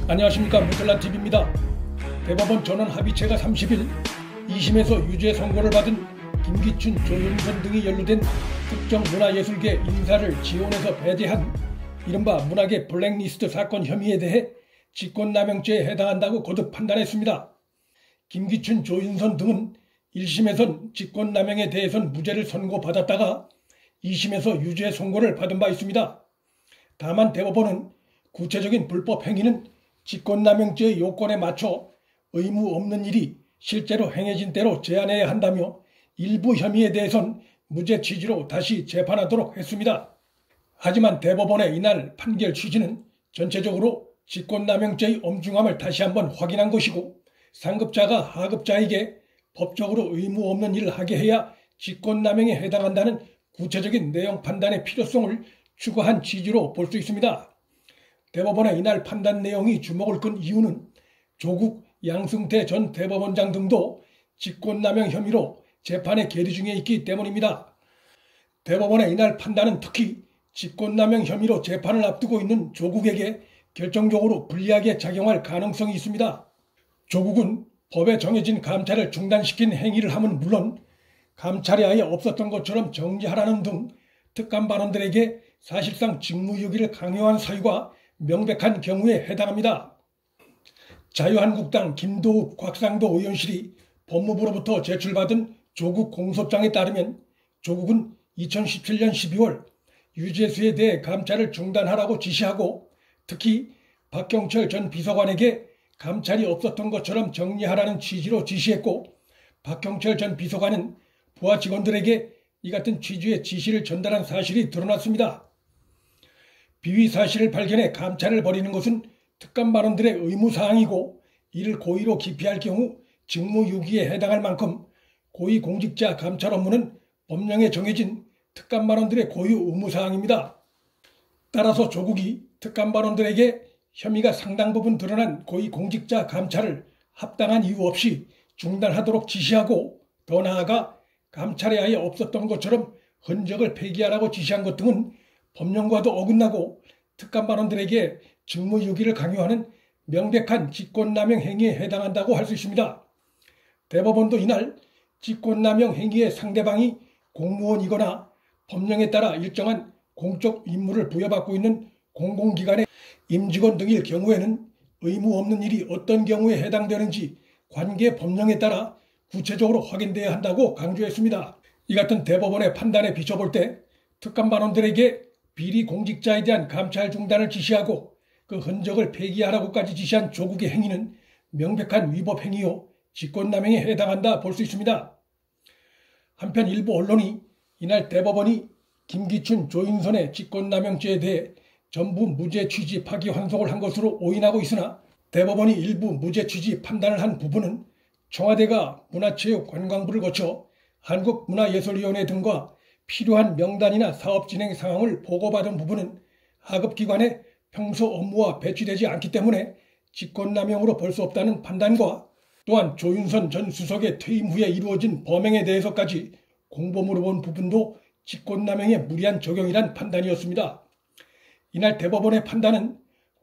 안녕하십니까, 무탈란TV입니다. 대법원 전원합의체가 30일 2심에서 유죄 선고를 받은 김기춘, 조윤선 등이 연루된 특정 문화예술계 인사를 지원해서 배제한 이른바 문화계 블랙리스트 사건 혐의에 대해 직권남용죄에 해당한다고 거듭 판단했습니다. 김기춘, 조윤선 등은 1심에선 직권남용에 대해선 무죄를 선고받았다가 2심에서 유죄 선고를 받은 바 있습니다. 다만 대법원은 구체적인 불법 행위는 직권남용죄의 요건에 맞춰 의무 없는 일이 실제로 행해진 대로 제한해야 한다며 일부 혐의에 대해선 무죄 취지로 다시 재판하도록 했습니다. 하지만 대법원의 이날 판결 취지는 전체적으로 직권남용죄의 엄중함을 다시 한번 확인한 것이고, 상급자가 하급자에게 법적으로 의무 없는 일을 하게 해야 직권남용에 해당한다는 구체적인 내용 판단의 필요성을 추구한 취지로 볼 수 있습니다. 대법원의 이날 판단 내용이 주목을 끈 이유는 조국, 양승태 전 대법원장 등도 직권남용 혐의로 재판에 계류 중에 있기 때문입니다. 대법원의 이날 판단은 특히 직권남용 혐의로 재판을 앞두고 있는 조국에게 결정적으로 불리하게 작용할 가능성이 있습니다. 조국은 법에 정해진 감찰을 중단시킨 행위를 함은 물론 감찰이 아예 없었던 것처럼 정지하라는 등 특감 반원들에게 사실상 직무유기를 강요한 사유가 명백한 경우에 해당합니다. 자유한국당 김도욱, 곽상도 의원실이 법무부로부터 제출받은 조국 공소장에 따르면 조국은 2017년 12월 유재수에 대해 감찰을 중단하라고 지시하고, 특히 박경철 전 비서관에게 감찰이 없었던 것처럼 정리하라는 취지로 지시했고, 박경철 전 비서관은 부하 직원들에게 이 같은 취지의 지시를 전달한 사실이 드러났습니다. 비위 사실을 발견해 감찰을 벌이는 것은 특감 반원들의 의무사항이고, 이를 고의로 기피할 경우 직무유기에 해당할 만큼 고위공직자 감찰 업무는 법령에 정해진 특감 반원들의 고유 의무사항입니다. 따라서 조국이 특감 반원들에게 혐의가 상당 부분 드러난 고위공직자 감찰을 합당한 이유 없이 중단하도록 지시하고, 더 나아가 감찰에 아예 없었던 것처럼 흔적을 폐기하라고 지시한 것 등은 법령과도 어긋나고 특감 반원들에게 직무유기를 강요하는 명백한 직권남용 행위에 해당한다고 할 수 있습니다. 대법원도 이날 직권남용 행위의 상대방이 공무원이거나 법령에 따라 일정한 공적 임무를 부여받고 있는 공공기관의 임직원 등일 경우에는 의무 없는 일이 어떤 경우에 해당되는지 관계 법령에 따라 구체적으로 확인돼야 한다고 강조했습니다. 이 같은 대법원의 판단에 비춰볼 때 특감 반원들에게 비리 공직자에 대한 감찰 중단을 지시하고 그 흔적을 폐기하라고까지 지시한 조국의 행위는 명백한 위법 행위요 직권남용에 해당한다 볼 수 있습니다. 한편 일부 언론이 이날 대법원이 김기춘, 조윤선의 직권남용죄에 대해 전부 무죄 취지 파기환송을 한 것으로 오인하고 있으나, 대법원이 일부 무죄 취지 판단을 한 부분은 청와대가 문화체육관광부를 거쳐 한국문화예술위원회 등과 필요한 명단이나 사업 진행 상황을 보고받은 부분은 하급기관의 평소 업무와 배치되지 않기 때문에 직권남용으로 볼 수 없다는 판단과, 또한 조윤선 전 수석의 퇴임 후에 이루어진 범행에 대해서까지 공범으로 본 부분도 직권남용의 무리한 적용이란 판단이었습니다. 이날 대법원의 판단은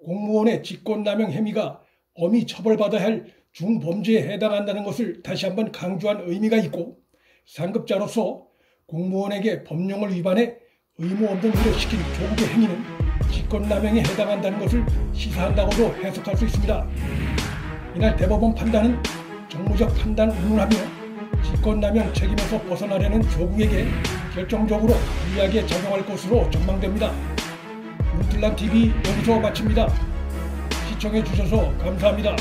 공무원의 직권남용 행위가 엄히 처벌받아야 할 중범죄에 해당한다는 것을 다시 한번 강조한 의미가 있고, 상급자로서 공무원에게 법령을 위반해 의무 없는 일을 시킨 조국의 행위는 직권남용에 해당한다는 것을 시사한다고도 해석할 수 있습니다. 이날 대법원 판단은 정무적 판단 운운하며 직권남용 책임에서 벗어나려는 조국에게 결정적으로 유리하게 작용할 것으로 전망됩니다. 무탈란TV 여기서 마칩니다. 시청해 주셔서 감사합니다.